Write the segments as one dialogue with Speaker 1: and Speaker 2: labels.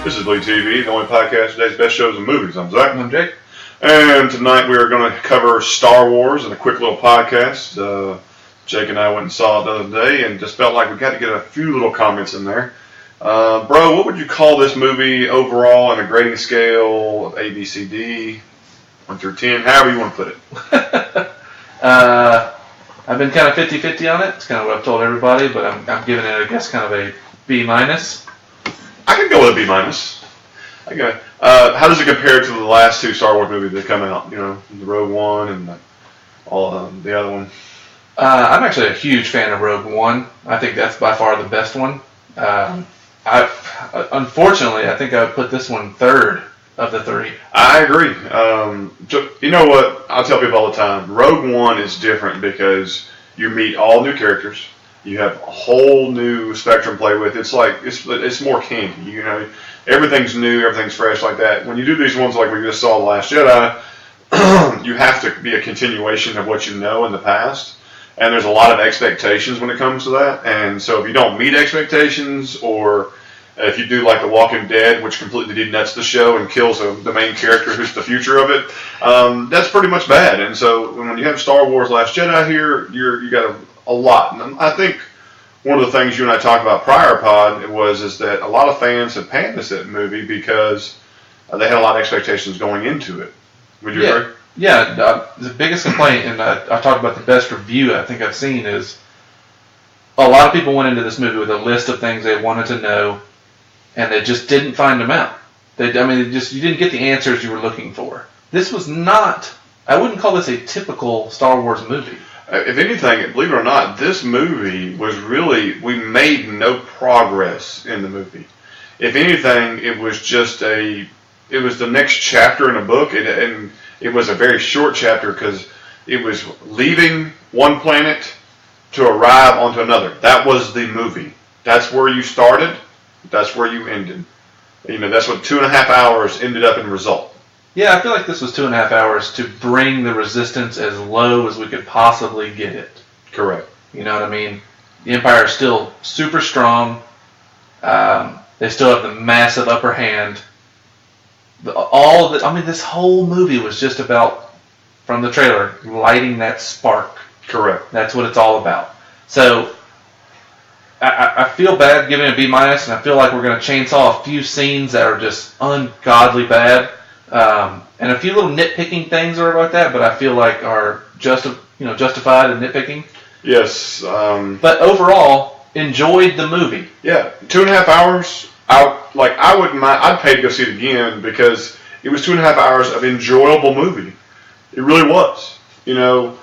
Speaker 1: This is Lee TV, the only podcast today's best shows and movies. I'm Zach.
Speaker 2: I'm Jake.
Speaker 1: And tonight we are going to cover Star Wars in a quick little podcast. Jake and I went and saw it the other day and just felt like we got to get a few little comments in there. Bro, what would you call this movie overall on a grading scale of A, B, C, D, 1 through 10, however you want to put it?
Speaker 2: I've been kind of 50-50 on it. It's kind of what I've told everybody, but I'm giving it, I guess, kind of a B-.
Speaker 1: I could go with a B-. Okay. How does it compare to the last two Star Wars movies that come out? You know, the Rogue One and the other one.
Speaker 2: I'm actually a huge fan of Rogue One. I think that's by far the best one. Unfortunately, I think I would put this one third of the three.
Speaker 1: I agree. You know what? I'll tell people all the time. Rogue One is different because you meet all new characters. You have a whole new spectrum to play with. It's like it's more candy. You know, everything's new, everything's fresh like that. When you do these ones like we just saw The Last Jedi, you have to be a continuation of what you know in the past. And there's a lot of expectations when it comes to that. And so if you don't meet expectations, or if you do like The Walking Dead, which completely denuts the show and kills the main character who's the future of it, that's pretty much bad. And so when you have Star Wars Last Jedi here, you got a lot. And I think one of the things you and I talked about prior pod is that a lot of fans have panned this movie because they had a lot of expectations going into it. Would you agree?
Speaker 2: Yeah, the biggest complaint, and I talked about the best review I think I've seen, is a lot of people went into this movie with a list of things they wanted to know, and they just didn't find them out. You didn't get the answers you were looking for. This was not, I wouldn't call this a typical Star Wars movie.
Speaker 1: If anything, believe it or not, this movie was really, we made no progress in the movie. If anything, it was the next chapter in a book, and it was a very short chapter because it was leaving one planet to arrive onto another. That was the movie. That's where you started. That's where you ended. You know, that's what 2.5 hours ended up in result.
Speaker 2: Yeah, I feel like this was 2.5 hours to bring the resistance as low as we could possibly get it.
Speaker 1: Correct.
Speaker 2: You know what I mean? The Empire is still super strong. They still have the massive upper hand. This whole movie was just about, from the trailer, lighting that spark.
Speaker 1: Correct.
Speaker 2: That's what it's all about. So, I feel bad giving it a B-, and I feel like we're going to chainsaw a few scenes that are just ungodly bad, and a few little nitpicking things are like that, but I feel like are justified in nitpicking.
Speaker 1: Yes.
Speaker 2: But overall, enjoyed the movie.
Speaker 1: Yeah, 2.5 hours. I'd pay to go see it again because it was 2.5 hours of enjoyable movie. It really was, you know.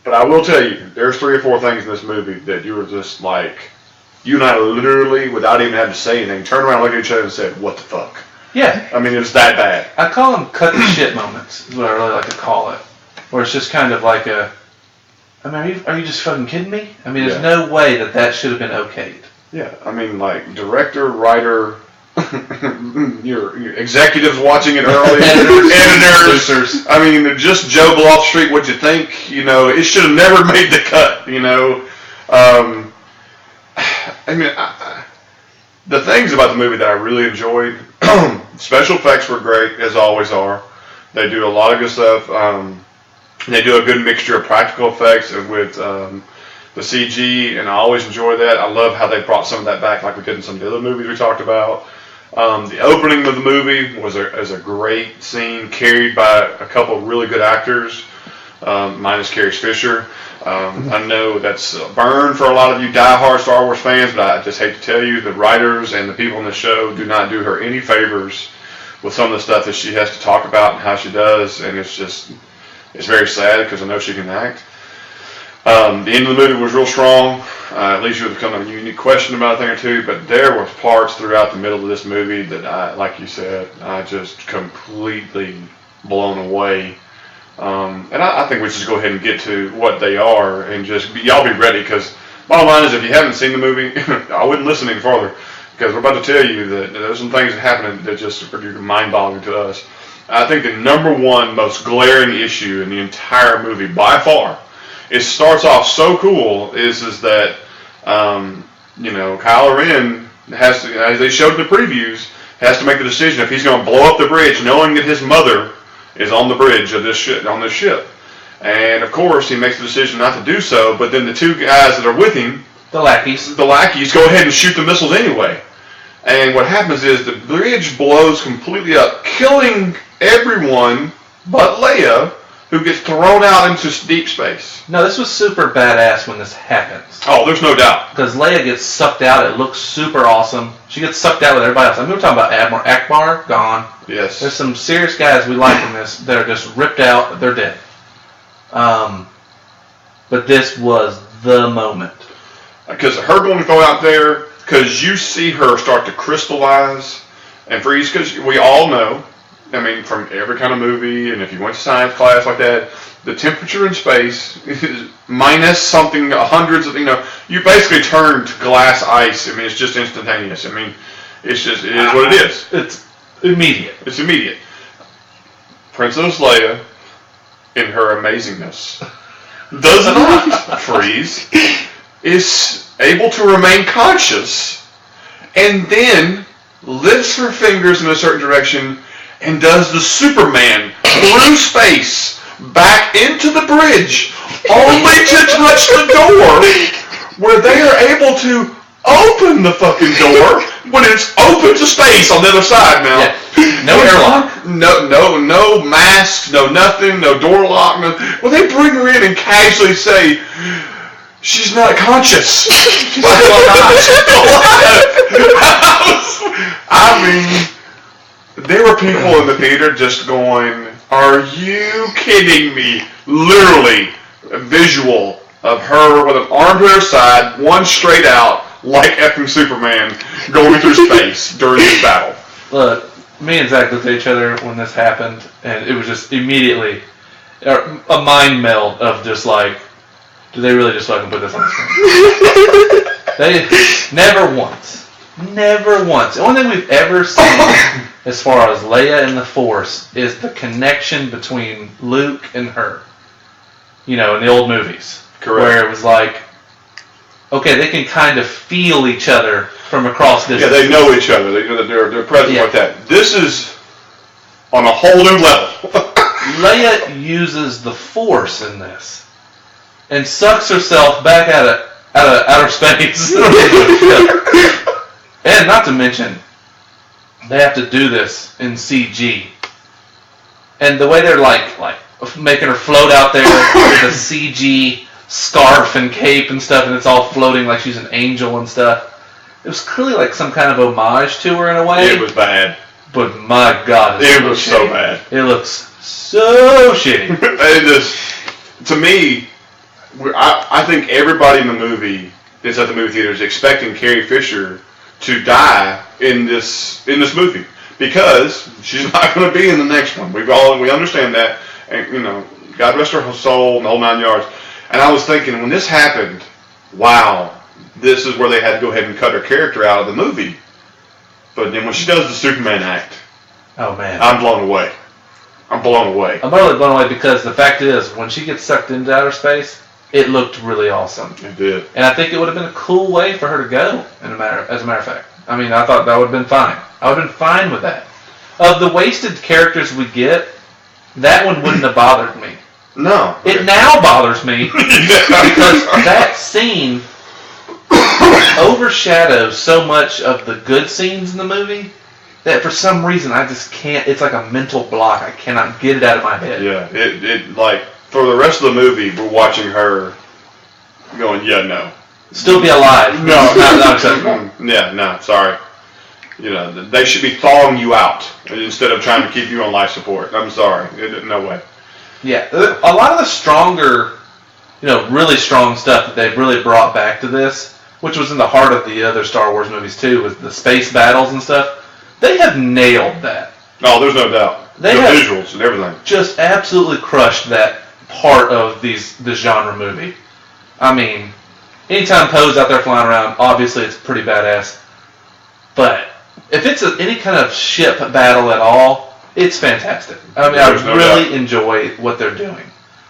Speaker 1: But I will tell you, there's 3 or 4 things in this movie that you were just like, you and I literally, without even having to say anything, turned around, looked at each other, and said, "What the fuck?"
Speaker 2: Yeah.
Speaker 1: I mean, it's that bad.
Speaker 2: I call them cut the shit moments. Is what I really like to call it, where it's just kind of like are you just fucking kidding me? I mean, there's no way that should have been okayed.
Speaker 1: Yeah, I mean, like, director, writer, your executives watching it early, editors. I mean, just Joe Blow off the street, what'd you think? You know, it should have never made the cut, you know. The things about the movie that I really enjoyed, special effects were great, as always are. They do a lot of good stuff. They do a good mixture of practical effects with the CG, and I always enjoy that. I love how they brought some of that back like we did in some of the other movies we talked about. The opening of the movie was a great scene carried by a couple of really good actors, minus Carrie Fisher. I know that's a burn for a lot of you diehard Star Wars fans, but I just hate to tell you, the writers and the people in the show do not do her any favors with some of the stuff that she has to talk about and how she does, and it's very sad because I know she can act. The end of the movie was real strong. It leaves you with kind of a unique question about a thing or two, but there were parts throughout the middle of this movie that like you said, I just completely blown away. And I think we should just go ahead and get to what they are and y'all be ready, because bottom line is, if you haven't seen the movie, I wouldn't listen any farther, because we're about to tell you that there's some things that happen that just are pretty mind-boggling to us. I think the number one most glaring issue in the entire movie, by far, it starts off so cool, is that Kylo Ren has to, as they showed in the previews, has to make the decision if he's going to blow up the bridge, knowing that his mother is on the bridge of this ship, on this ship. And of course, he makes the decision not to do so. But then the two guys that are with him,
Speaker 2: the lackeys,
Speaker 1: go ahead and shoot the missiles anyway. And what happens is the bridge blows completely up, killing everyone but Leia, who gets thrown out into deep space.
Speaker 2: No, this was super badass when this happens.
Speaker 1: Oh, there's no doubt.
Speaker 2: Because Leia gets sucked out. It looks super awesome. She gets sucked out with everybody else. I mean, we're talking about Admiral Akbar, gone.
Speaker 1: Yes.
Speaker 2: There's some serious guys we like in this that are just ripped out. They're dead. But this was the moment.
Speaker 1: Because her going to go out there, because you see her start to crystallize and freeze, because we all know, I mean, from every kind of movie, and if you went to science class like that, the temperature in space is minus something, hundreds of, you basically turn to glass ice. I mean, it's just instantaneous. I mean, it is what it is.
Speaker 2: It's immediate.
Speaker 1: It's immediate. Princess Leia, in her amazingness, does not freeze, is able to remain conscious, and then lifts her fingers in a certain direction and does the Superman through space back into the bridge, only to touch the door where they are able to open the fucking door when it's open to space on the other side now.
Speaker 2: Yeah. No airlock.
Speaker 1: No mask, no nothing, no door lock. Well, they bring her in and casually say, she's not conscious. She's still alive. I mean, there were people in the theater just going, are you kidding me? Literally, a visual of her with an arm to her side, one straight out, like effing Superman, going through space during this battle.
Speaker 2: Look, me and Zach looked at each other when this happened, and it was just immediately a mind meld of just like, do they really just fucking put this on the screen? They never once. The only thing we've ever seen as far as Leia and the Force is the connection between Luke and her. In the old movies.
Speaker 1: Correct.
Speaker 2: Where it was like, okay, they can kind of feel each other from across distance.
Speaker 1: Yeah, they know each other. They know that they're present with that. This is on a whole new level.
Speaker 2: Leia uses the Force in this and sucks herself back out of outer space. And not to mention, they have to do this in CG. And the way they're like making her float out there with a CG scarf and cape and stuff, and it's all floating like she's an angel and stuff. It was clearly like some kind of homage to her in a way.
Speaker 1: It was bad.
Speaker 2: But my God,
Speaker 1: it was so bad.
Speaker 2: It looks so shitty.
Speaker 1: To me, I think everybody in the movie is at the movie theater is expecting Carrie Fisher to die in this movie because she's not going to be in the next one. We understand that, and God rest her soul and the whole 9 yards. And I was thinking when this happened, wow, this is where they had to go ahead and cut her character out of the movie. But then when she does the Superman act,
Speaker 2: oh man,
Speaker 1: I'm blown away. I'm
Speaker 2: really blown away because the fact is, when she gets sucked into outer space, it looked really awesome.
Speaker 1: It did.
Speaker 2: And I think it would have been a cool way for her to go, as a matter of fact. I mean, I thought that would have been fine. I would have been fine with that. Of the wasted characters we get, that one wouldn't have bothered me.
Speaker 1: No.
Speaker 2: It now bothers me because that scene overshadows so much of the good scenes in the movie that for some reason I just can't. It's like a mental block. I cannot get it out of my head.
Speaker 1: Yeah, it like for the rest of the movie, we're watching her going, yeah, no.
Speaker 2: Still be alive.
Speaker 1: No,
Speaker 2: not acceptable.
Speaker 1: Yeah, no, sorry. They should be thawing you out instead of trying to keep you on life support. I'm sorry. No way.
Speaker 2: Yeah, a lot of the stronger, really strong stuff that they've really brought back to this, which was in the heart of the other Star Wars movies too, was the space battles and stuff. They have nailed that.
Speaker 1: Oh, there's no doubt. The visuals and everything.
Speaker 2: Just absolutely crushed that part of this genre movie. I mean, anytime Poe's out there flying around, obviously it's pretty badass. But if it's any kind of ship battle at all, it's fantastic. I mean, I really enjoy what they're doing.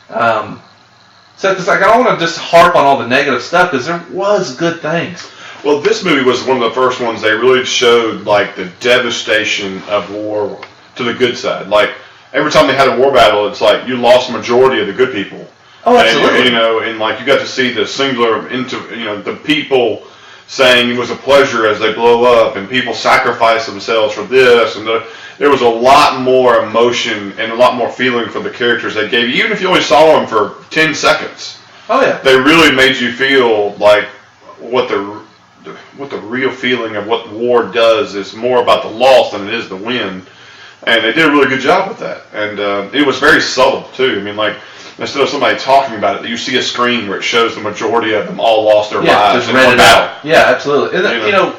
Speaker 2: So, because I don't want to just harp on all the negative stuff, because there was good things.
Speaker 1: Well, this movie was one of the first ones they really showed like the devastation of war to the good side. Like every time they had a war battle, it's like you lost the majority of the good people.
Speaker 2: Oh, absolutely.
Speaker 1: And like you got to see the singular the people saying it was a pleasure as they blow up, and people sacrifice themselves for this, and there was a lot more emotion and a lot more feeling for the characters they gave you, even if you only saw them for 10 seconds.
Speaker 2: Oh yeah.
Speaker 1: They really made you feel like what the real feeling of what war does is more about the loss than it is the win, and they did a really good job with that. And it was very subtle too. I mean, like instead of somebody talking about it, you see a screen where it shows the majority of them all lost their lives
Speaker 2: in one battle. Yeah, absolutely. And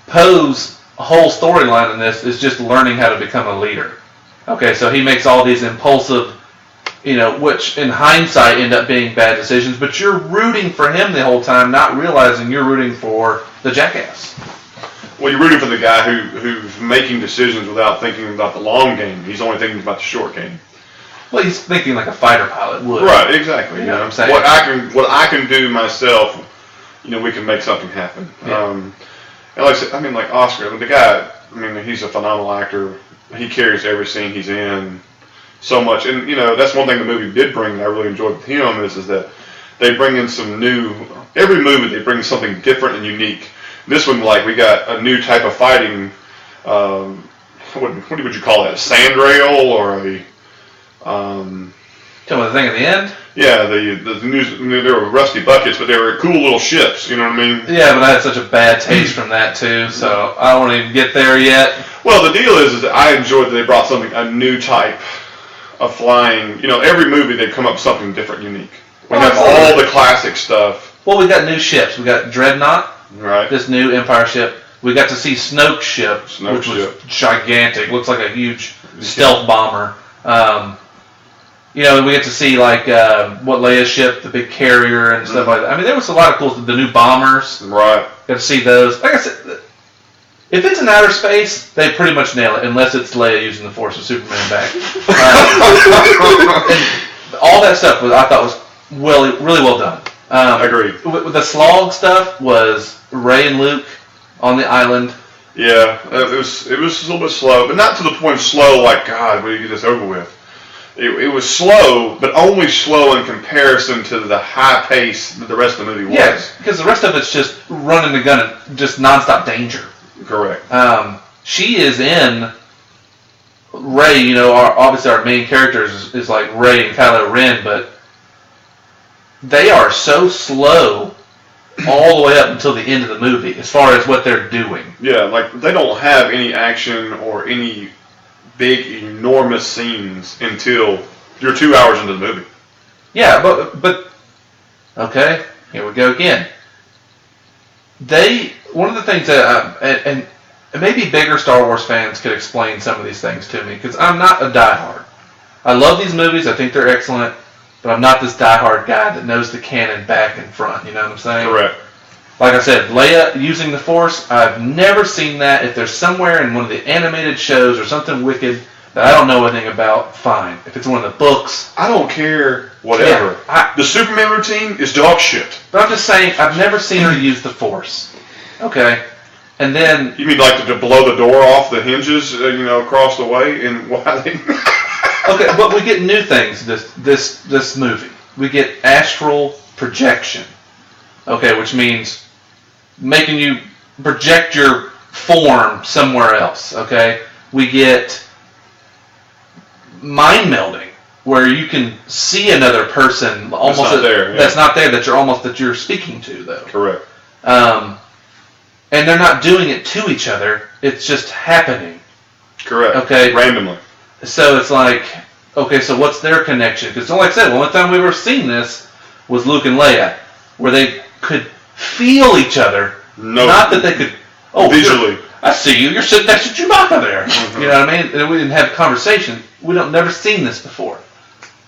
Speaker 2: Poe's whole storyline in this is just learning how to become a leader. Okay, so he makes all these impulsive, which in hindsight end up being bad decisions, but you're rooting for him the whole time, not realizing you're rooting for the jackass.
Speaker 1: Well, you're rooting for the guy who's making decisions without thinking about the long game. He's only thinking about the short game.
Speaker 2: Well, he's thinking like a fighter pilot would.
Speaker 1: Right, exactly.
Speaker 2: You know what I'm saying?
Speaker 1: What I can do myself, we can make something happen.
Speaker 2: Yeah.
Speaker 1: And like I said, I mean, like Oscar, the guy, he's a phenomenal actor. He carries every scene he's in so much. And, that's one thing the movie did bring that I really enjoyed with him is that they bring in some new, every movie they bring something different and unique. This one, like, we got a new type of fighting, what would you call that, a sand rail or a...
Speaker 2: Tell me the thing at the end?
Speaker 1: Yeah, the new, they were rusty buckets, but they were cool little ships, you know what I mean?
Speaker 2: Yeah, but I had such a bad taste from that too, so I don't want to even get there yet.
Speaker 1: Well, the deal is that I enjoyed that they brought a new type of flying. Every movie they come up with something different, unique. We have all the classic stuff.
Speaker 2: Well, we got new ships. We got Dreadnought,
Speaker 1: right? This
Speaker 2: new Empire ship. We got to see Snoke's ship, which was gigantic. Looks like a huge stealth bomber. We get to see like what Leia's ship, the big carrier and stuff like that. I mean, there was a lot of cool. The new bombers,
Speaker 1: right?
Speaker 2: Got to see those. Like I said, if it's in outer space, they pretty much nail it, unless it's Leia using the Force with Superman back. And all that stuff I thought was really well done.
Speaker 1: Agreed.
Speaker 2: With the slog stuff was Rey and Luke on the island.
Speaker 1: Yeah, it was a little bit slow, but not to the point of slow like, God, we need to get this over with. It was slow, but only slow in comparison to the high pace that the rest of the movie was.
Speaker 2: Yes, because the rest of it's just running the gun and just nonstop danger.
Speaker 1: Correct.
Speaker 2: She is in Rey, obviously our main characters is like Rey and Kylo Ren, but they are so slow all the way up until the end of the movie as far as what they're doing.
Speaker 1: Yeah, like they don't have any action or any big, enormous scenes until you're 2 hours into the movie.
Speaker 2: Yeah, but okay, here we go again. One of the things that, and maybe bigger Star Wars fans could explain some of these things to me, because I'm not a diehard. I love these movies, I think they're excellent, but I'm not this diehard guy that knows the canon back and front, you know what I'm saying?
Speaker 1: Correct.
Speaker 2: Like I said, Leia using the Force, I've never seen that. If there's somewhere in one of the animated shows or something wicked that I don't know anything about, fine. If it's one of the books,
Speaker 1: I don't care, whatever.
Speaker 2: Yeah,
Speaker 1: the Superman routine is dog shit.
Speaker 2: But I'm just saying, I've never seen her use the Force. Okay. And then...
Speaker 1: You mean like to blow the door off the hinges, across the way? And why they...
Speaker 2: Okay, but we get new things this movie. We get astral projection. Okay, which means making you project your form somewhere else. Okay, we get mind melding, where you can see another person almost that's not there that you're speaking to though.
Speaker 1: Correct.
Speaker 2: And they're not doing it to each other; it's just happening.
Speaker 1: Correct.
Speaker 2: Okay.
Speaker 1: Randomly.
Speaker 2: So it's like, okay, so what's their connection? Because like I said, the only time we've ever seen this was Luke and Leia, where they could feel each other.
Speaker 1: No.
Speaker 2: Not that they could. Oh,
Speaker 1: visually.
Speaker 2: I see you. You're sitting next to Chewbacca there.
Speaker 1: Mm-hmm.
Speaker 2: You know what I mean? And we didn't have a conversation. We don't never seen this before.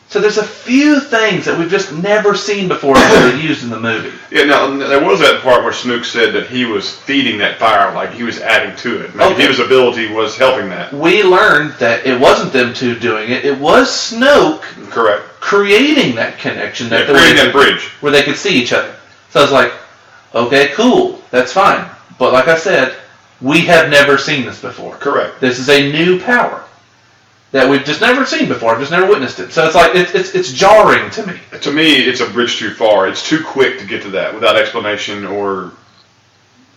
Speaker 2: So there's a few things that we've just never seen before that were used in the movie.
Speaker 1: Yeah, now, there was that part where Snoke said that he was feeding that fire, like he was adding to it. Maybe his ability was helping that.
Speaker 2: We learned that it wasn't them two doing it. It was Snoke
Speaker 1: correct
Speaker 2: creating that connection.
Speaker 1: Creating that bridge.
Speaker 2: Where they could see each other. So I was like, Okay, cool. That's fine. But like I said, we have never seen this before.
Speaker 1: Correct.
Speaker 2: This is a new power that we've just never seen before. I've just never witnessed it. So it's like it's jarring to me.
Speaker 1: To me, it's a bridge too far. It's too quick to get to that without explanation or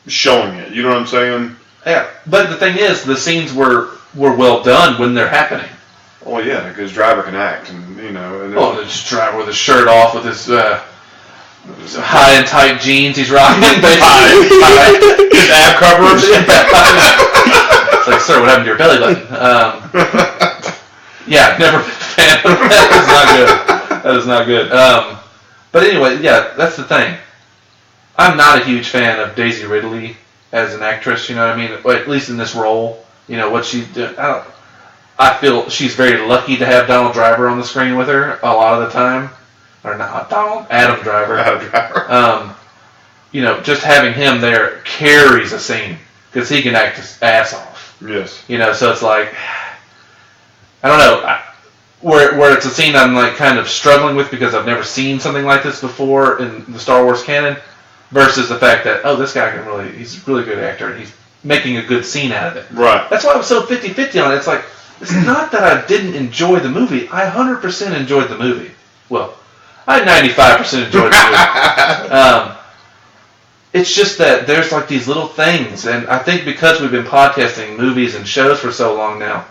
Speaker 1: showing it. You know what I'm saying?
Speaker 2: Yeah. But the thing is, the scenes were well done when they're happening.
Speaker 1: Well, yeah, because Driver can act, and you know. And
Speaker 2: this Driver with his shirt off, with his high and tight jeans he's rocking, basically.
Speaker 1: His ab covers.
Speaker 2: It's like, sir, what happened to your belly button? Yeah, never been a fan of that. That is not good. But anyway, yeah, that's the thing. I'm not a huge fan of Daisy Ridley as an actress, you know what I mean? Or at least in this role. You know, what she's doing. I feel she's very lucky to have Donald Driver on the screen with her a lot of the time. Or not Donald? Adam Driver.
Speaker 1: Adam Driver.
Speaker 2: You know, just having him there carries a scene. Because he can act his ass off.
Speaker 1: Yes.
Speaker 2: You know, so it's like, I don't know, where it's a scene I'm like kind of struggling with because I've never seen something like this before in the Star Wars canon, versus the fact that, this guy he's a really good actor, and he's making a good scene out of it.
Speaker 1: Right.
Speaker 2: That's why I was so 50-50 on it. It's like, it's not that I didn't enjoy the movie. I 100% enjoyed the movie. Well, I 95% enjoyed the movie. It's just that there's like these little things, and I think because we've been podcasting movies and shows for so long now,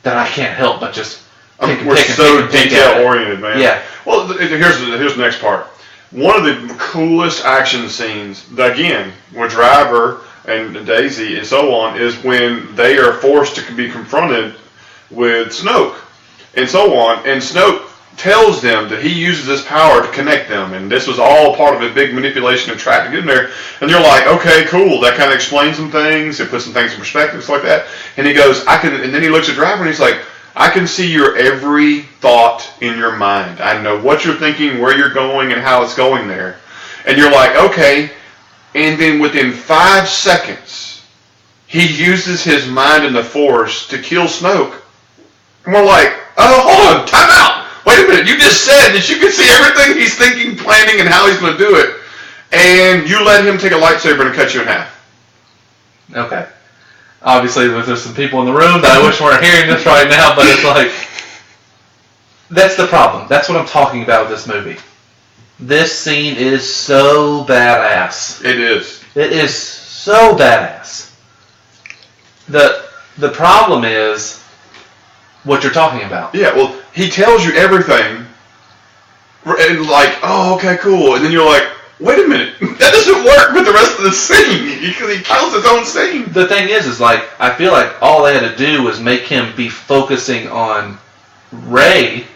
Speaker 2: that I can't help but just
Speaker 1: we're so detail oriented, man.
Speaker 2: Yeah.
Speaker 1: Well, here's the next part. One of the coolest action scenes, again, with Driver and Daisy and so on, is when they are forced to be confronted with Snoke and so on, and Snoke tells them that he uses this power to connect them, and this was all part of a big manipulation and track to get in there. And you're like, okay, cool, that kind of explains some things, it puts some things in perspective, stuff like that. And he goes, and then he looks at Driver and he's like, I can see your every thought in your mind. I know what you're thinking, where you're going, and how it's going there. And you're like, okay. And then within 5 seconds, he uses his mind and the Force to kill Snoke. And we're like, hold on, time out. Wait a minute, you just said that you can see everything he's thinking, planning, and how he's going to do it. And you let him take a lightsaber and cut you in half.
Speaker 2: Okay. Obviously, there's some people in the room that I wish weren't hearing this right now, but it's like, that's the problem. That's what I'm talking about with this movie. This scene is so badass.
Speaker 1: It is.
Speaker 2: It is so badass. The problem is what you're talking about.
Speaker 1: Yeah, well, he tells you everything, and like, okay, cool. And then you're like, wait a minute, that doesn't work with the rest of the scene, because he kills his own scene.
Speaker 2: The thing is like, I feel like all they had to do was make him be focusing on Rey,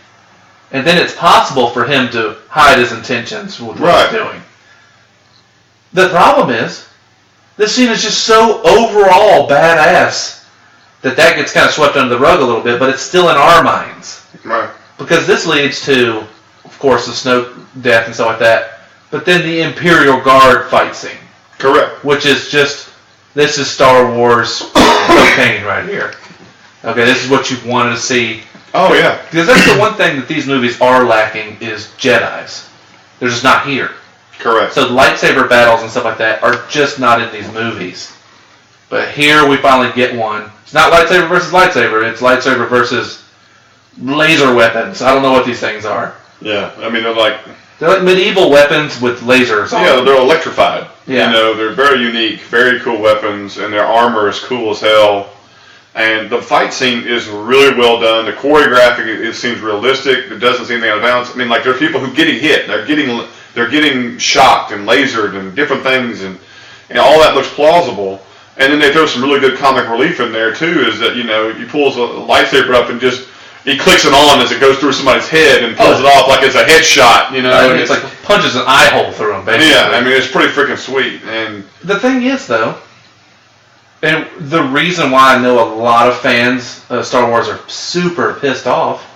Speaker 2: and then it's possible for him to hide his intentions with what he's doing. The problem is, this scene is just so overall badass that gets kind of swept under the rug a little bit, but it's still in our minds.
Speaker 1: Right.
Speaker 2: Because this leads to, of course, the Snoke death and stuff like that, but then the Imperial Guard fight scene.
Speaker 1: Correct.
Speaker 2: Which is just, this is Star Wars cocaine right here. Okay, this is what you wanted to see.
Speaker 1: Oh, yeah.
Speaker 2: Because that's the one thing that these movies are lacking is Jedis. They're just not here.
Speaker 1: Correct.
Speaker 2: So the lightsaber battles and stuff like that are just not in these movies. But here we finally get one. It's not lightsaber versus lightsaber. It's lightsaber versus laser weapons. I don't know what these things are.
Speaker 1: Yeah, I mean, they're like
Speaker 2: medieval weapons with lasers on them.
Speaker 1: Yeah, they're electrified.
Speaker 2: Yeah.
Speaker 1: You know, they're very unique, very cool weapons, and their armor is cool as hell. And the fight scene is really well done. The choreography, it seems realistic. It doesn't seem out of bounds. I mean, like, there are people who are getting hit. They're getting shocked and lasered and different things, and all that looks plausible. And then they throw some really good comic relief in there, too, is that, you know, he pulls a lightsaber up and just, he clicks it on as it goes through somebody's head and pulls it off like it's a headshot, you know.
Speaker 2: I mean, it's like punches an eye hole through him, basically.
Speaker 1: Yeah, I mean, it's pretty freaking sweet. And
Speaker 2: the thing is, though, and the reason why I know a lot of fans of Star Wars are super pissed off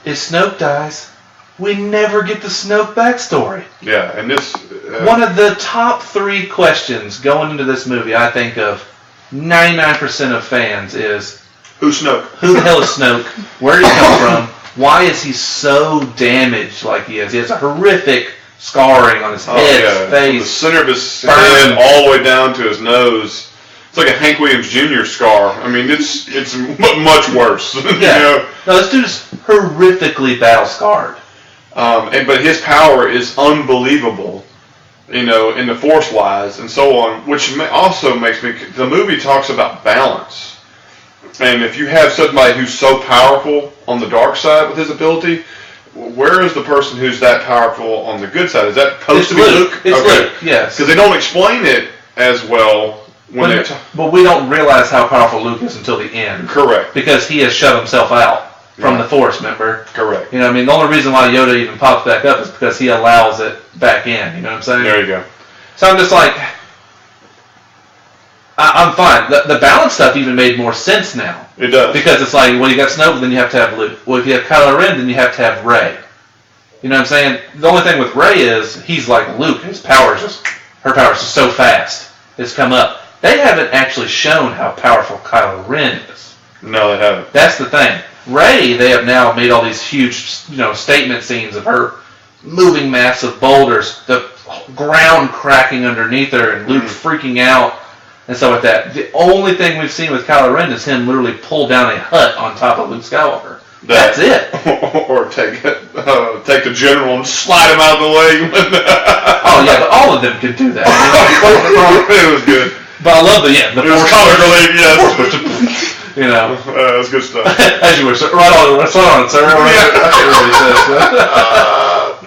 Speaker 2: is Snoke dies. We never get the Snoke backstory.
Speaker 1: Yeah, and this...
Speaker 2: one of the top 3 questions going into this movie, I think, of 99% of fans is...
Speaker 1: Who's Snoke?
Speaker 2: Who the hell is Snoke? Where did he come from? why is he so damaged like he is? He has a horrific scarring on his head, his face.
Speaker 1: From the center of his head all the way down to his nose. It's like a Hank Williams Jr. scar. I mean, it's much worse.
Speaker 2: Yeah.
Speaker 1: You know?
Speaker 2: No, this dude is horrifically battle scarred.
Speaker 1: But his power is unbelievable, you know, in the Force wise and so on, which also makes me. The movie talks about balance, and if you have somebody who's so powerful on the dark side with his ability, where is the person who's that powerful on the good side? Is that supposed to be Luke?
Speaker 2: It's Luke, yes.
Speaker 1: Because they don't explain it as well.
Speaker 2: But we don't realize how powerful Luke is until the end.
Speaker 1: Correct.
Speaker 2: Because he has shut himself out from the Force, remember?
Speaker 1: Correct.
Speaker 2: You know, I mean, the only reason why Yoda even pops back up is because he allows it back in. You know what I'm saying?
Speaker 1: There you go.
Speaker 2: So I'm just like, I'm fine. The balance stuff even made more sense now.
Speaker 1: It does.
Speaker 2: Because it's like, well, you got Snoke, then you have to have Luke. Well, if you have Kylo Ren, then you have to have Rey. You know what I'm saying? The only thing with Rey is he's like Luke. Her power is just so fast. It's come up. They haven't actually shown how powerful Kylo Ren is.
Speaker 1: No, they haven't.
Speaker 2: That's the thing. Rey, they have now made all these huge, you know, statement scenes of her moving massive boulders, the ground cracking underneath her, and Luke freaking out and stuff like that. The only thing we've seen with Kylo Ren is him literally pull down a hut on top of Luke Skywalker. That's it.
Speaker 1: Or take the general and slide him out of the way.
Speaker 2: Oh yeah, but all of them can do that.
Speaker 1: It was good.
Speaker 2: But I love the
Speaker 1: it was comic relief, yes.
Speaker 2: You know,
Speaker 1: that's good stuff.
Speaker 2: As you wish, right on, sir. I can't really say that.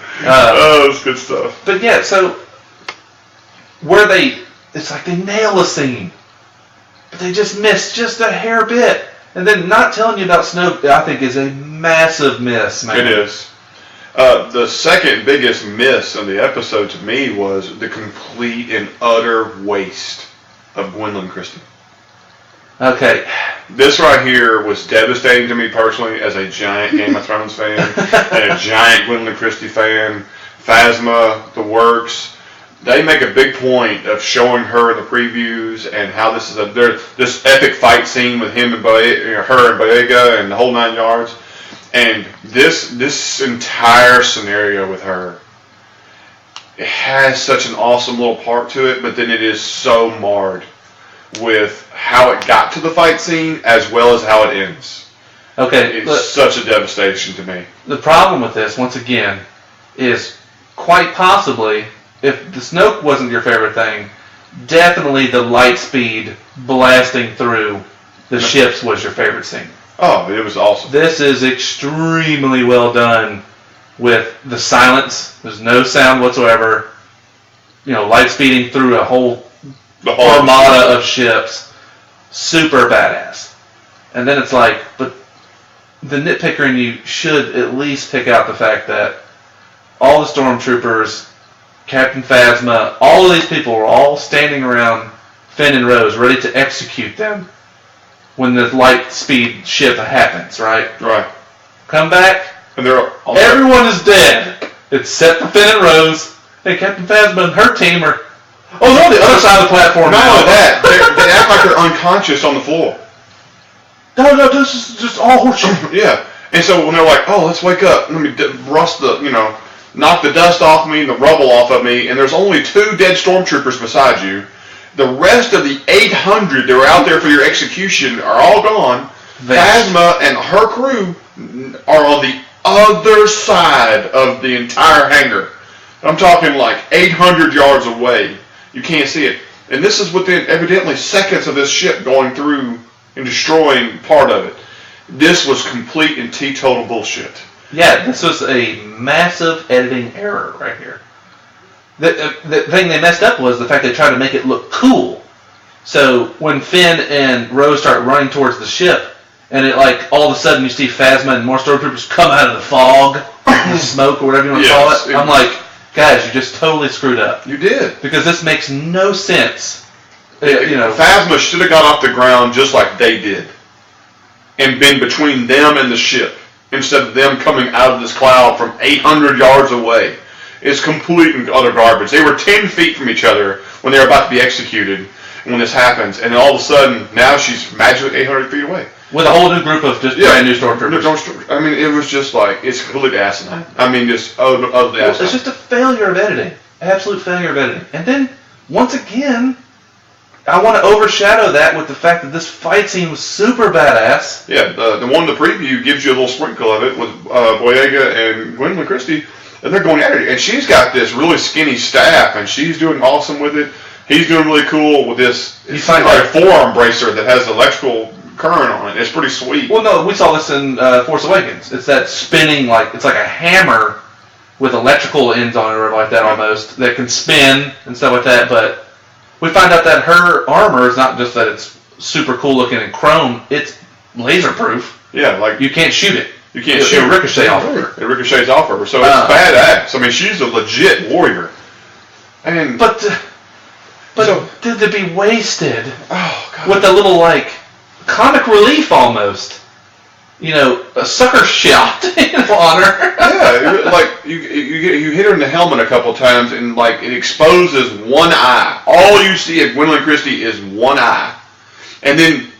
Speaker 1: That's good stuff.
Speaker 2: But yeah, so it's like they nail a scene, but they just miss just a hair bit, and then not telling you about Snoke, I think, is a massive miss, man.
Speaker 1: It is. The second biggest miss of the episode to me was the complete and utter waste of Gwendolyn Christie.
Speaker 2: Okay.
Speaker 1: This right here was devastating to me personally as a giant Game of Thrones fan and a giant Gwendolyn Christie fan. Phasma, the works. They make a big point of showing her in the previews and how this is this epic fight scene with him and her and Boyega and the whole 9 yards. And this entire scenario with her, it has such an awesome little part to it, but then it is so marred with how it got to the fight scene as well as how it ends.
Speaker 2: Okay.
Speaker 1: It's such a devastation to me.
Speaker 2: The problem with this, once again, is quite possibly, if the Snoke wasn't your favorite thing, definitely the light speed blasting through the ships was your favorite scene.
Speaker 1: Oh, it was awesome.
Speaker 2: This is extremely well done with the silence. There's no sound whatsoever. You know, light speeding through a whole armada of ships. Super badass. And then it's like, but the nitpicker in you should at least pick out the fact that all the stormtroopers, Captain Phasma, all of these people were all standing around Finn and Rose ready to execute them when the light speed ship happens, right?
Speaker 1: Right.
Speaker 2: Come back,
Speaker 1: and
Speaker 2: everyone is dead. It's set for Finn and Rose, and Captain Phasma and her team are, they're on the other side of the platform.
Speaker 1: Not only that, they act like they're unconscious on the floor.
Speaker 2: No, this is just all horseshit.
Speaker 1: Yeah. And so when they're like, let's wake up, let me knock the dust off me, the rubble off of me, and there's only 2 dead stormtroopers beside you. The rest of the 800 that were out there for your execution are all gone. Phasma and her crew are on the other side of the entire hangar. I'm talking like 800 yards away. You can't see it. And this is within evidently seconds of this ship going through and destroying part of it. This was complete and teetotal bullshit.
Speaker 2: Yeah, this was a massive editing error right here. The thing they messed up was the fact they tried to make it look cool. So when Finn and Rose start running towards the ship, and it all of a sudden you see Phasma and more stormtroopers come out of the fog, the smoke or whatever you want to call it. I'm like, guys, you just totally screwed up.
Speaker 1: You did.
Speaker 2: Because this makes no sense.
Speaker 1: Phasma should have got off the ground just like they did, and been between them and the ship instead of them coming out of this cloud from 800 yards away. It's complete and utter garbage. They were 10 feet from each other when they were about to be executed when this happens, and all of a sudden, now she's magically 800 feet away.
Speaker 2: With a whole new group of just brand new stormtroopers.
Speaker 1: I mean, it was just like, it's completely asinine. I mean, just utterly asinine.
Speaker 2: It's just a failure of editing. Absolute failure of editing. And then, once again, I want to overshadow that with the fact that this fight scene was super badass.
Speaker 1: Yeah, the one in the preview gives you a little sprinkle of it with Boyega and Gwendolyn Christie, and they're going at it. And she's got this really skinny staff, and she's doing awesome with it. He's doing really cool with this. It's like a forearm bracer that has electrical current on it. It's pretty sweet.
Speaker 2: Well, no, we saw this in Force Awakens. It's that spinning, it's like a hammer with electrical ends on it or like that almost, that can spin and stuff like that. But we find out that her armor is not just that it's super cool looking in chrome, it's laser proof.
Speaker 1: Yeah, like
Speaker 2: you can't shoot it.
Speaker 1: You can't shoot it.
Speaker 2: It ricochet off of her.
Speaker 1: It ricochets off of her. So it's badass. I mean, she's a legit warrior. And
Speaker 2: But did it be wasted?
Speaker 1: Oh, God.
Speaker 2: With a little, comic relief almost. A sucker shot on her.
Speaker 1: Yeah, you hit her in the helmet a couple times, and it exposes one eye. All you see of Gwendolyn Christie is one eye, and then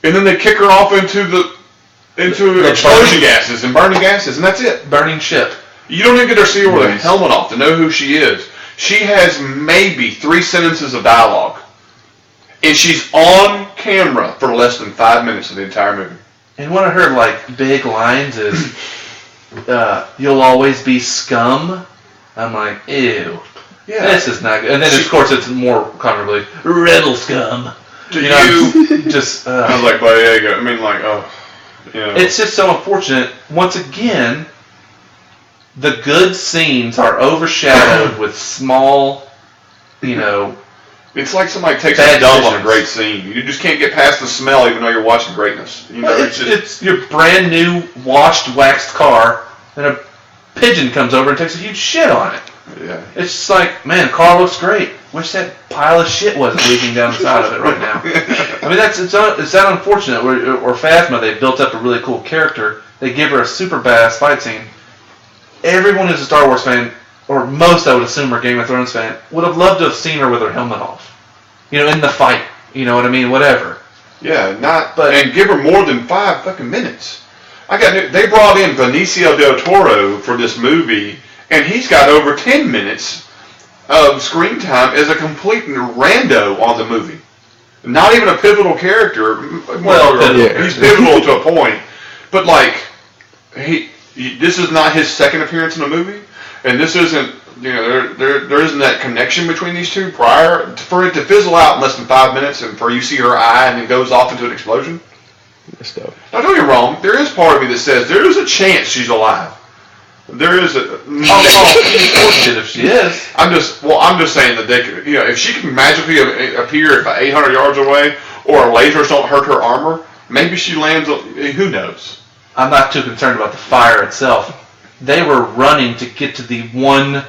Speaker 1: they kick her off into the explosion gases and burning gases, and that's it.
Speaker 2: Burning ship.
Speaker 1: You don't even get to see her with a helmet off to know who she is. She has maybe 3 sentences of dialogue, and she's on camera for less than 5 minutes of the entire movie.
Speaker 2: And one of her, big lines is, you'll always be scum. I'm like, ew. Yeah. This is not good. And then, of course, it's more commonly, rebel scum. Just...
Speaker 1: I was like, Boyega. I mean,
Speaker 2: It's just so unfortunate. Once again, the good scenes are overshadowed with small,
Speaker 1: It's like somebody takes a dump on a great scene. You just can't get past the smell even though you're watching greatness.
Speaker 2: It's your brand new, washed, waxed car, and a pigeon comes over and takes a huge shit on it.
Speaker 1: Yeah.
Speaker 2: It's just like, man, car looks great. Wish that pile of shit wasn't leaking down the side of it right now. I mean, it's that unfortunate. Or Phasma, they built up a really cool character. They give her a super badass fight scene. Everyone who's a Star Wars fan, or most, I would assume, are Game of Thrones fan, would have loved to have seen her with her helmet off. In the fight. You know what I mean? Whatever.
Speaker 1: Yeah, and give her more than 5 fucking minutes. They brought in Benicio del Toro for this movie, and he's got over 10 minutes of screen time as a complete rando on the movie. Not even a pivotal character. He's pivotal to a point, but this is not his second appearance in a movie, and this isn't. There isn't that connection between these two prior for it to fizzle out in less than 5 minutes, and for you see her eye and it goes off into an explosion. Now, don't get me wrong. There is part of me that says there is a chance she's alive. There is a.
Speaker 2: If she is.
Speaker 1: I'm just saying that they could. If she can magically appear 800 yards away, or lasers don't hurt her armor, maybe she lands. Who knows?
Speaker 2: I'm not too concerned about the fire itself. They were running to get to the one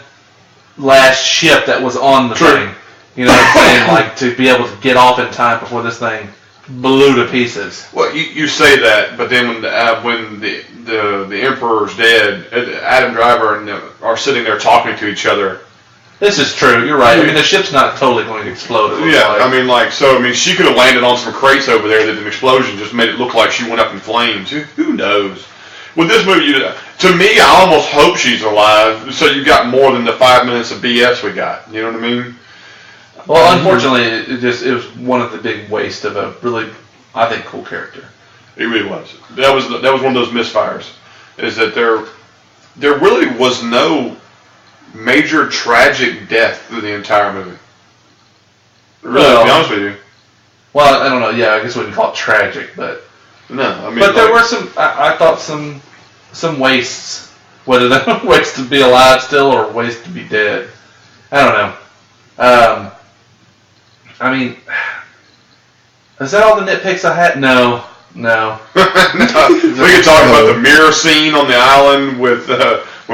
Speaker 2: last ship that was on the thing. You know what I'm saying? To be able to get off in time before this thing blew to pieces.
Speaker 1: Well, you say that, but then when the Emperor's dead, Adam Driver and are sitting there talking to each other.
Speaker 2: This is true. You're right. I mean, the ship's not totally going to explode.
Speaker 1: She could have landed on some crates over there that an explosion just made it look like she went up in flames. Who knows? With this movie, to me, I almost hope she's alive, so you got more than the 5 minutes of BS we got. You know what I mean?
Speaker 2: Well, unfortunately, it was one of the big waste of a really, I think, cool character.
Speaker 1: It really was. That was one of those misfires. Is that there really was no major tragic death through the entire movie. Really, to be honest with you.
Speaker 2: Well, I don't know. Yeah, I guess we wouldn't call it tragic, but
Speaker 1: no, I mean.
Speaker 2: But there were some. I thought some wastes, whether they're wastes to be alive still or wastes to be dead. I don't know. I mean, is that all the nitpicks I had? No.
Speaker 1: No. We could talk about the mirror scene on the island with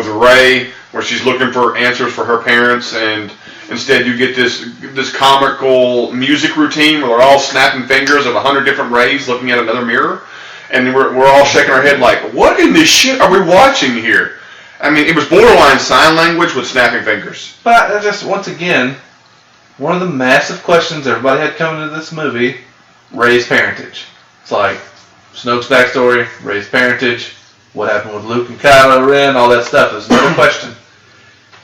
Speaker 1: Rey, where she's looking for answers for her parents, and instead you get this comical music routine where they're all snapping fingers of 100 different Reys looking at another mirror, and we're all shaking our head like, what in this shit are we watching here? I mean, it was borderline sign language with snapping fingers.
Speaker 2: But just once again, one of the massive questions everybody had coming into this movie, Rey's parentage. It's like, Snoke's backstory, Rey's parentage, what happened with Luke and Kylo Ren, all that stuff is another question.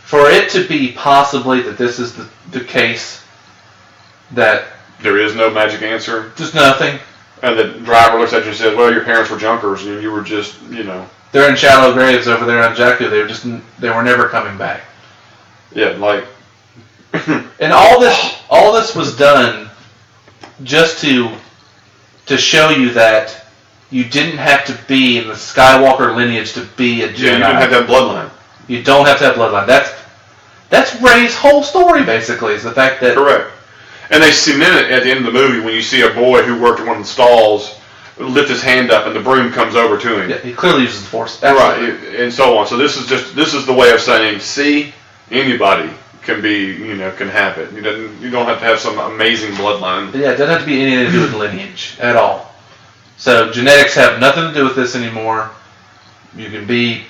Speaker 2: For it to be possibly that this is the case, that
Speaker 1: there is no magic answer.
Speaker 2: Just nothing.
Speaker 1: And the driver looks at you and says, well, your parents were junkers and you were just, you know.
Speaker 2: They're in shallow graves over there on Jakku. They were never coming back.
Speaker 1: Yeah, like.
Speaker 2: And all this was done just to show you that you didn't have to be in the Skywalker lineage to be a Jedi.
Speaker 1: Yeah, you didn't have to have bloodline.
Speaker 2: You don't have to have bloodline. That's Rey's whole story, basically, is the fact that...
Speaker 1: Correct. And they cement it at the end of the movie when you see a boy who worked at one of the stalls lift his hand up and the broom comes over to him.
Speaker 2: Yeah, he clearly uses the Force.
Speaker 1: Absolutely. Right, and so on. So this is the way of saying, see, anybody can be, can have it. You don't have to have some amazing bloodline.
Speaker 2: Yeah, it doesn't have to be anything to do with lineage at all. So genetics have nothing to do with this anymore. You can be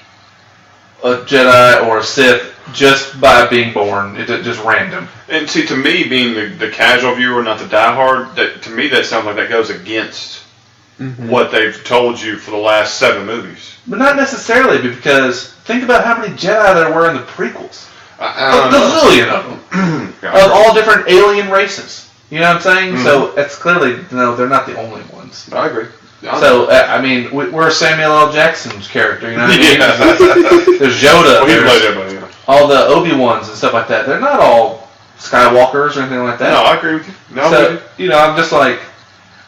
Speaker 2: a Jedi or a Sith just by being born. It's just random.
Speaker 1: And see, to me, being the casual viewer, not the diehard, to me that sounds like that goes against what they've told you for the last 7 movies.
Speaker 2: But not necessarily, because think about how many Jedi there were in the prequels. A gazillion of them. Of all different alien races. You know what I'm saying? Mm-hmm. So it's clearly, no, they're not the only ones.
Speaker 1: I agree.
Speaker 2: So, I mean, we're Samuel L. Jackson's character, you know what I mean? Yeah. There's Yoda. There's all the Obi-Wans and stuff like that. They're not all Skywalkers or anything like that.
Speaker 1: No, I agree with you. No,
Speaker 2: so, I'm just like,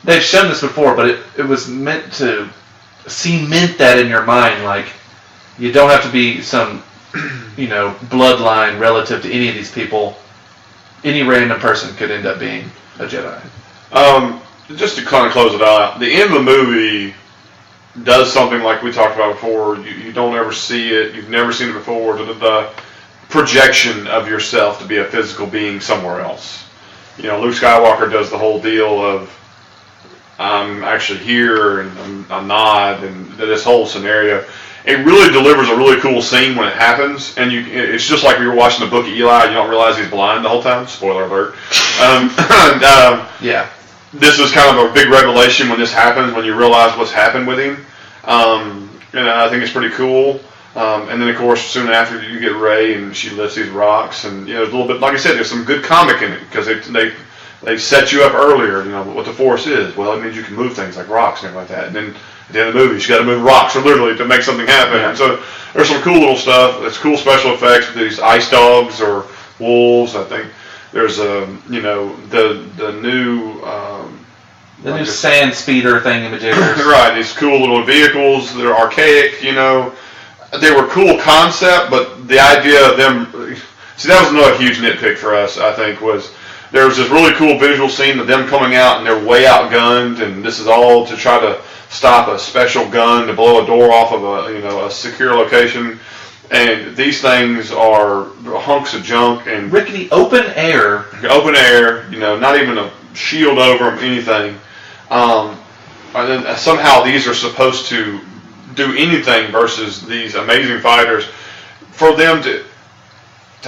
Speaker 2: they've shown this before, but it was meant to cement that in your mind. Like, you don't have to be some, bloodline relative to any of these people. Any random person could end up being a Jedi.
Speaker 1: Just to kind of close it out, the end of the movie does something like we talked about before. You don't ever see it. You've never seen it before. The projection of yourself to be a physical being somewhere else. Luke Skywalker does the whole deal of I'm actually here and I'm not, and this whole scenario. It really delivers a really cool scene when it happens, and it's just like we were watching the Book of Eli. You don't realize he's blind the whole time. Spoiler alert.
Speaker 2: Yeah.
Speaker 1: This is kind of a big revelation when this happens, when you realize what's happened with him. And I think it's pretty cool. And then, of course, soon after you get Rey and she lifts these rocks. And, there's a little bit, like I said, there's some good comic in it because they set you up earlier, what the Force is. Well, it means you can move things like rocks and everything like that. And then at the end of the movie, you got to move rocks, or literally, to make something happen. Yeah. And so there's some cool little stuff. It's cool special effects with these ice dogs or wolves, I think. There's the new
Speaker 2: new sand speeder thingamajiggers.
Speaker 1: Right, these cool little vehicles that are archaic. They were cool concept, but the idea of them. See, that was another huge nitpick for us. I think was there was this really cool visual scene of them coming out and they're way outgunned, and this is all to try to stop a special gun to blow a door off of a secure location. And these things are hunks of junk and
Speaker 2: rickety open air,
Speaker 1: not even a shield over them, anything. And then somehow these are supposed to do anything versus these amazing fighters. For them to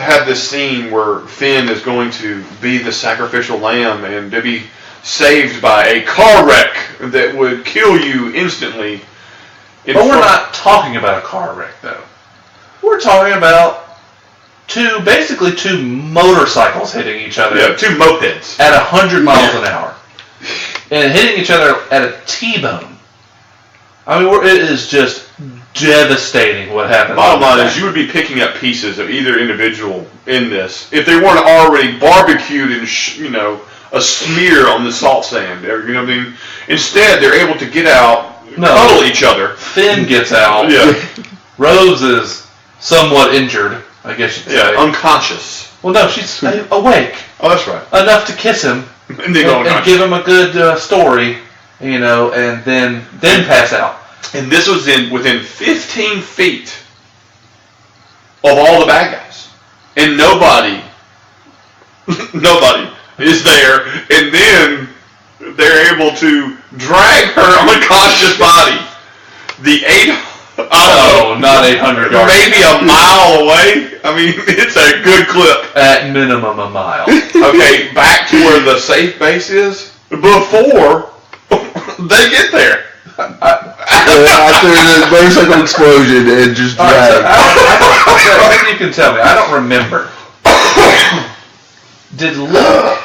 Speaker 1: have this scene where Finn is going to be the sacrificial lamb and to be saved by a car wreck that would kill you instantly.
Speaker 2: But we're not talking about a car wreck, though. We're talking about basically two motorcycles hitting each other.
Speaker 1: Yeah, 2 mopeds.
Speaker 2: At 100 miles an hour. And hitting each other at a T-bone. I mean, it is just devastating what happened.
Speaker 1: Bottom line is you would be picking up pieces of either individual in this if they weren't already barbecued and, a smear on the salt sand. You know what I mean? Instead, they're able to get out, cuddle each other.
Speaker 2: Finn gets out.
Speaker 1: Yeah.
Speaker 2: Rose is somewhat injured, I guess you'd say.
Speaker 1: Yeah, unconscious.
Speaker 2: Well, no, she's awake.
Speaker 1: Oh, that's right.
Speaker 2: Enough to kiss him and give him a good story, and then pass out.
Speaker 1: And this was within 15 feet of all the bad guys. And nobody is there. And then they're able to drag her unconscious body
Speaker 2: not 800 yards.
Speaker 1: Maybe a mile away. I mean, it's a good clip.
Speaker 2: At minimum a mile.
Speaker 1: Okay, back to where the safe base is before they get there.
Speaker 3: After the motorcycle explosion and just dragged.
Speaker 2: Maybe you can tell me. I don't remember. Did Luke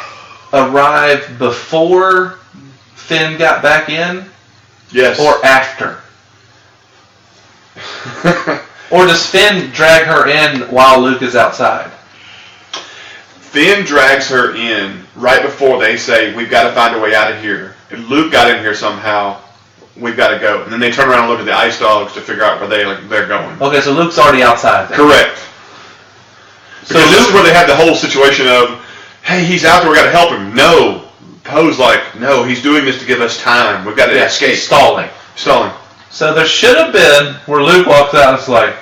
Speaker 2: arrive before Finn got back in?
Speaker 1: Yes.
Speaker 2: Or after? Or does Finn drag her in while Luke is outside?
Speaker 1: Finn drags her in right before they say, we've got to find a way out of here. If Luke got in here somehow, we've got to go. And then they turn around and look at the ice dogs to figure out where they're going.
Speaker 2: Okay, so Luke's already outside then.
Speaker 1: Correct. Because this is where they had the whole situation of, hey, he's out there, we got to help him. No. Poe's like, no, he's doing this to give us time. We've got to escape.
Speaker 2: Stalling. So there should have been where Luke walks out and it's like,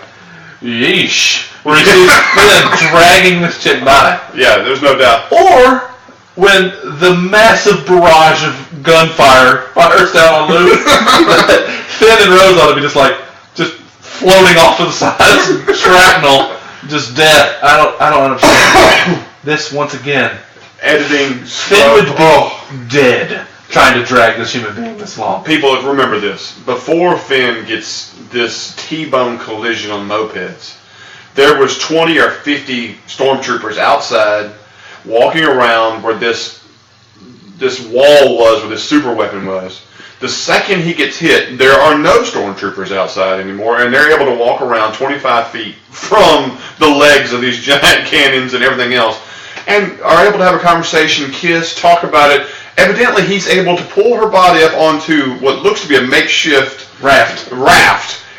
Speaker 2: yeesh. Where he sees Finn dragging this chick by.
Speaker 1: Yeah, there's no doubt.
Speaker 2: Or when the massive barrage of gunfire fires down on Luke, Finn and Rose ought to be just floating off to the sides, shrapnel, just death. I don't understand. This once again.
Speaker 1: Editing.
Speaker 2: Finn would be dead trying to drag this human being this long.
Speaker 1: People, remember this. Before Finn gets this T-bone collision on mopeds, there was 20 or 50 stormtroopers outside walking around where this wall was, where this super weapon was. The second he gets hit, there are no stormtroopers outside anymore, and they're able to walk around 25 feet from the legs of these giant cannons and everything else, and are able to have a conversation, kiss, talk about it. Evidently, he's able to pull her body up onto what looks to be a makeshift raft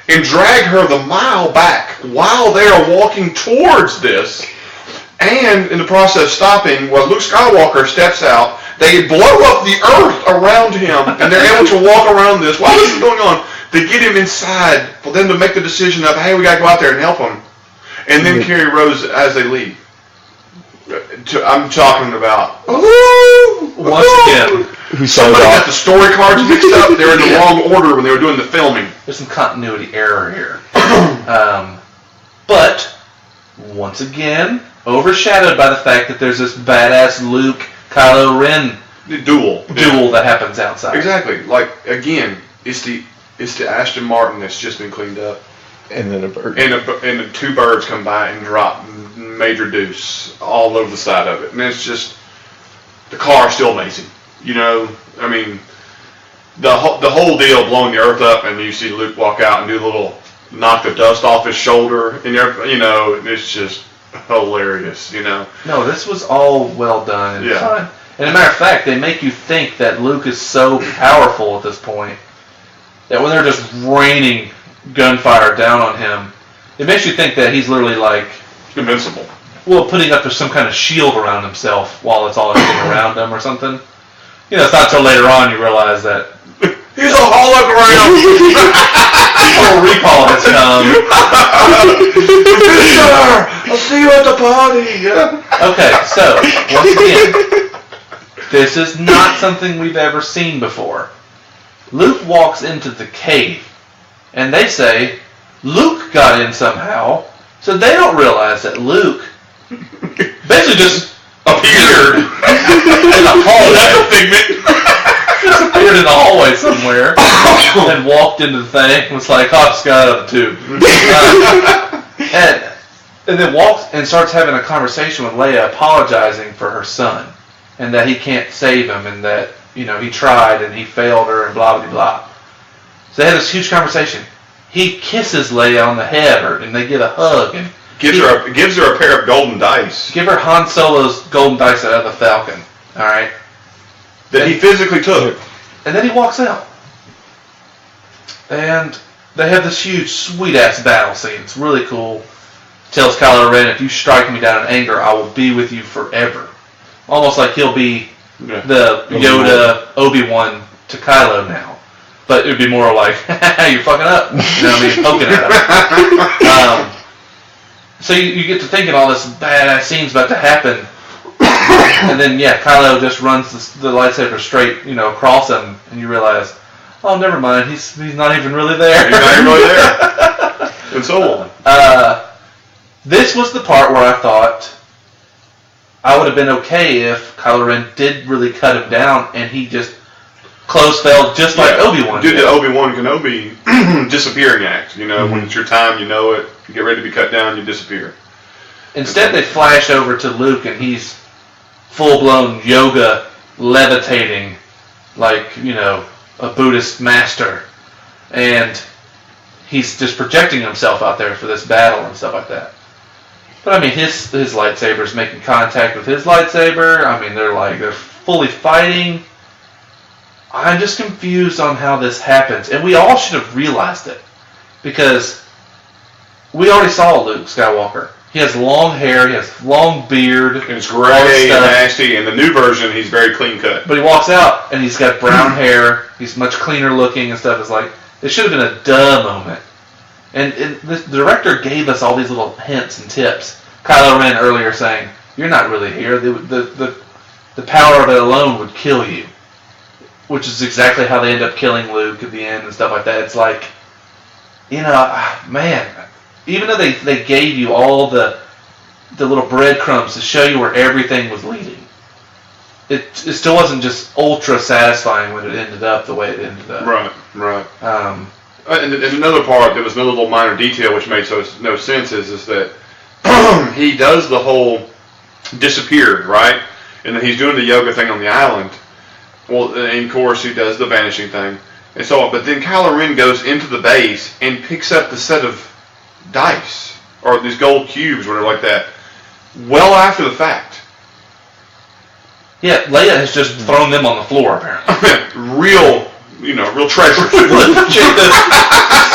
Speaker 1: and drag her the mile back while they are walking towards this. And in the process of stopping, while Luke Skywalker steps out, they blow up the earth around him, and they're able to walk around this. While this is going on, they get him inside for them to make the decision of, hey, we got to go out there and help him. And then carry Rose as they leave. I'm talking about.
Speaker 2: Once again,
Speaker 1: somebody got the story cards mixed up. They were in the wrong order when they were doing the filming.
Speaker 2: There's some continuity error here. But once again, overshadowed by the fact that there's this badass Luke Kylo Ren duel that happens outside.
Speaker 1: Exactly. Like again, it's the Aston Martin that's just been cleaned up.
Speaker 3: And then a bird.
Speaker 1: And the two birds come by and drop major deuce all over the side of it. And it's just, the car is still amazing. You know, I mean, the whole deal blowing the earth up and you see Luke walk out and do a little knock the dust off his shoulder. And you know, it's just hilarious, you know.
Speaker 2: No, this was all well done and fun. And as a matter of fact, they make you think that Luke is so powerful at this point that when they're just raining gunfire down on him, it makes you think that he's literally like
Speaker 1: invincible.
Speaker 2: Well, putting up some kind of shield around himself while it's all around him or something. You know, it's not until later on you realize that
Speaker 1: he's a hologram.
Speaker 2: Total Recall has come.
Speaker 1: I'll see you at the party.
Speaker 2: Okay, so once again, this is not something we've ever seen before. Luke walks into the cave. And they say, Luke got in somehow, so they don't realize that Luke basically just appeared in the hallway. Just appeared in the hallway somewhere and walked into the thing and was like, oh, I just got out of the tube. And then walks and starts having a conversation with Leia, apologizing for her son and that he can't save him and that, you know, he tried and he failed her and blah, blah, blah. So they have this huge conversation. He kisses Leia on the head, and they get a hug, and
Speaker 1: gives her a pair of golden dice.
Speaker 2: Give her Han Solo's golden dice out of the Falcon. All right,
Speaker 1: that he physically took.
Speaker 2: And then he walks out, and they have this huge, sweet ass battle scene. It's really cool. Tells Kylo Ren, if you strike me down in anger, I will be with you forever. Almost like he'll be the Yoda Obi-Wan to Kylo now. But it would be more like, you're fucking up. You know what I mean? Poking at him. So you get to thinking all this badass scene's about to happen. And then, Kylo just runs the lightsaber straight, you know, across him. And you realize, oh, never mind. He's not even really there.
Speaker 1: He's not even really there. And so on.
Speaker 2: This was the part where I thought I would have been okay if Kylo Ren did really cut him down and he just clothes fell just like Obi-Wan
Speaker 1: did
Speaker 2: did.
Speaker 1: the Obi-Wan Kenobi disappearing act. You know, when it's your time, you know it. You get ready to be cut down, you disappear.
Speaker 2: Instead, they flash over to Luke, and he's full-blown yoga, levitating, like, you know, a Buddhist master. And he's just projecting himself out there for this battle and stuff like that. But, I mean, his lightsaber's making contact with his lightsaber. I mean, they're fully fighting. I'm just confused on how this happens. And we all should have realized it. Because we already saw Luke Skywalker. He has long hair, he has long beard.
Speaker 1: And it's gray and nasty. In the new version, he's very clean cut.
Speaker 2: But he walks out, and he's got brown hair. He's much cleaner looking and stuff. It's like, it should have been a duh moment. And the director gave us all these little hints and tips. Kylo Ren earlier saying, "You're not really here. The power of it alone would kill you," which is exactly how they end up killing Luke at the end and stuff like that. It's like, you know, man, even though they gave you all the little breadcrumbs to show you where everything was leading, it still wasn't just ultra satisfying when it ended up the way it ended up.
Speaker 1: Right. And another part, there was another little minor detail which made no sense is that he does the whole disappeared, right? And then he's doing the yoga thing on the island. Well, and of course he does the vanishing thing. And so, but then Kylo Ren goes into the base and picks up the set of dice, or these gold cubes, whatever like that, well after the fact.
Speaker 2: Yeah, Leia has just thrown them on the floor, apparently.
Speaker 1: real treasure.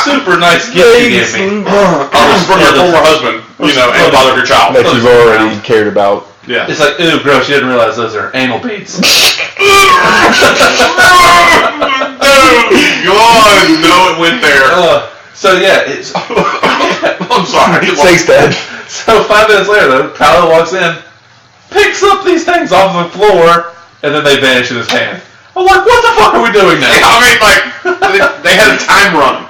Speaker 2: Super nice gift you gave me.
Speaker 1: From your former husband, and father of your child.
Speaker 3: That you've already cared about.
Speaker 1: Yeah.
Speaker 2: It's like, ooh, gross, you didn't realize those are anal beads.
Speaker 1: God, no, it went there.
Speaker 2: So yeah, it's...
Speaker 1: I'm sorry.
Speaker 3: Thanks, Dad.
Speaker 2: So 5 minutes later, though, Kylo walks in, picks up these things off the floor, and then they vanish in his hand. I'm like, what the fuck are we doing now?
Speaker 1: I mean, like, they had a time run.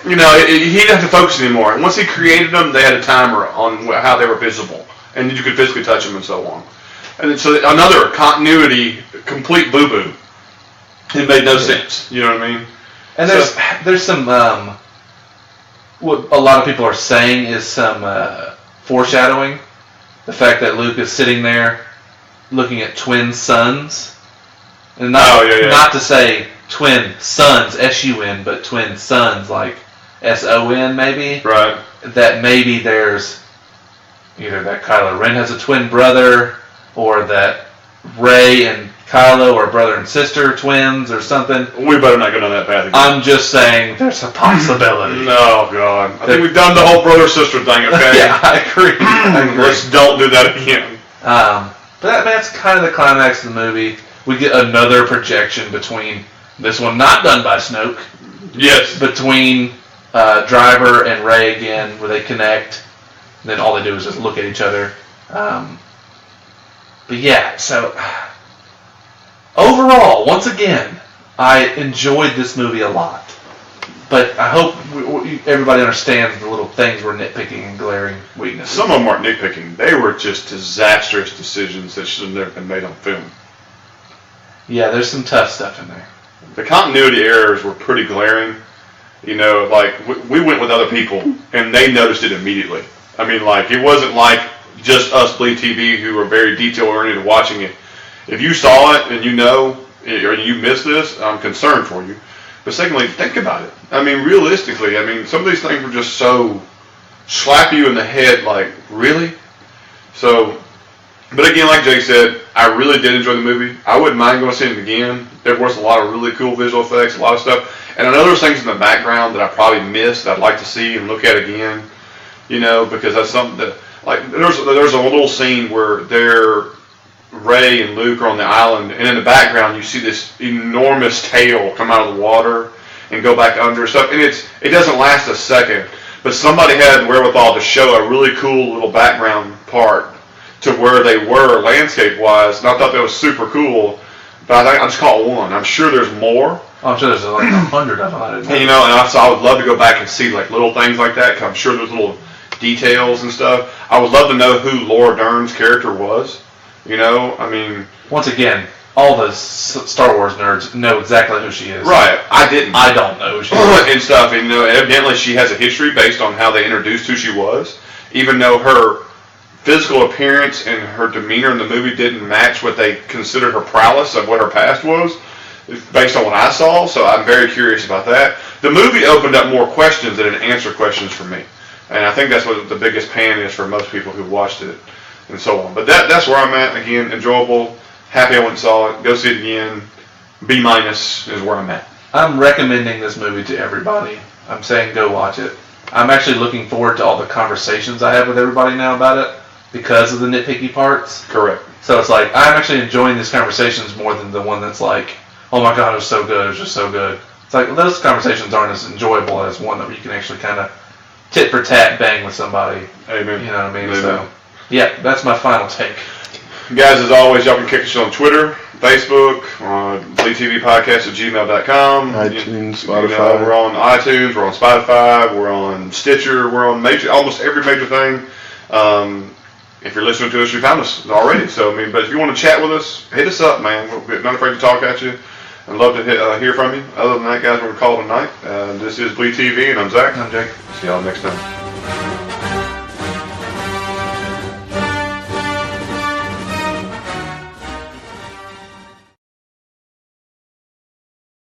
Speaker 1: He didn't have to focus anymore. And once he created them, they had a timer on how they were visible. And you could physically touch them and so on. And then, so another continuity, complete boo-boo. It made no sense. You know what I mean?
Speaker 2: And there's some, what a lot of people are saying is some foreshadowing. The fact that Luke is sitting there looking at twin suns. And not to say twin sons, S-U-N, but twin sons, like S-O-N maybe.
Speaker 1: Right.
Speaker 2: That maybe there's either that Kylo Ren has a twin brother, or that Rey and Kylo are brother and sister twins or something.
Speaker 1: We better not go down that path again.
Speaker 2: I'm just saying there's a possibility.
Speaker 1: No, God. I think we've done the whole brother-sister thing, okay?
Speaker 2: Yeah, I agree.
Speaker 1: Let's don't do that again.
Speaker 2: But that's kind of the climax of the movie. We get another projection between, this one not done by Snoke.
Speaker 1: Yes.
Speaker 2: Between Driver and Rey again, where they connect. And then all they do is just look at each other. But yeah, so overall, once again, I enjoyed this movie a lot. But I hope everybody understands the little things we're nitpicking and glaring weaknesses.
Speaker 1: Some of them weren't nitpicking. They were just disastrous decisions that should have never been made on film.
Speaker 2: Yeah, there's some tough stuff in there.
Speaker 1: The continuity errors were pretty glaring. Like, we went with other people, and they noticed it immediately. I mean, like, it wasn't like just us Bleed TV who were very detail-oriented watching it. If you saw it and or you missed this, I'm concerned for you. But secondly, think about it. I mean, realistically, some of these things were just so slap you in the head, like, really? So, but again, like Jake said, I really did enjoy the movie. I wouldn't mind going to see it again. There was a lot of really cool visual effects, a lot of stuff. And I know there's things in the background that I probably missed that I'd like to see and look at again, because that's something that, like, there's a little scene where Rey and Luke are on the island, and in the background you see this enormous tail come out of the water and go back under and stuff, and it doesn't last a second, but somebody had the wherewithal to show a really cool little background part to where they were landscape-wise, and I thought that was super cool, but I just caught one. I'm sure there's more.
Speaker 2: I'm sure there's like 100 of them. I didn't know.
Speaker 1: And, I would love to go back and see like little things like that, because I'm sure there's little details and stuff. I would love to know who Laura Dern's character was. Once
Speaker 2: again, all the Star Wars nerds know exactly who she is.
Speaker 1: Right. I didn't.
Speaker 2: I don't know who she is.
Speaker 1: And stuff. And, evidently she has a history based on how they introduced who she was, even though her physical appearance and her demeanor in the movie didn't match what they considered her prowess of what her past was, based on what I saw. So I'm very curious about that. The movie opened up more questions than it answered questions for me. And I think that's what the biggest pan is for most people who watched it and so on. But that's where I'm at. Again, enjoyable. Happy I went and saw it. Go see it again. B- is where I'm at.
Speaker 2: I'm recommending this movie to everybody. I'm saying go watch it. I'm actually looking forward to all the conversations I have with everybody now about it because of the nitpicky parts.
Speaker 1: Correct.
Speaker 2: So it's like, I'm actually enjoying these conversations more than the one that's like, oh my god, it was so good, it was just so good. It's like, those conversations aren't as enjoyable as one that you can actually kind of tit for tat bang with somebody.
Speaker 1: Amen.
Speaker 2: You know what I mean?
Speaker 1: Amen.
Speaker 2: So, yeah, that's my final take.
Speaker 1: Guys, as always, y'all can kick us on Twitter, Facebook, bleedtvpodcast@gmail.com.
Speaker 3: iTunes, Spotify.
Speaker 1: We're on iTunes, we're on Spotify, we're on Stitcher, we're on almost every major thing. If you're listening to us, you found us already. So, but if you want to chat with us, hit us up, man. We're not afraid to talk at you. I'd love to hear from you. Other than that, guys, we're going to call it a night. This is Bleed TV, and I'm Zach.
Speaker 2: I'm Jake.
Speaker 1: See y'all next time.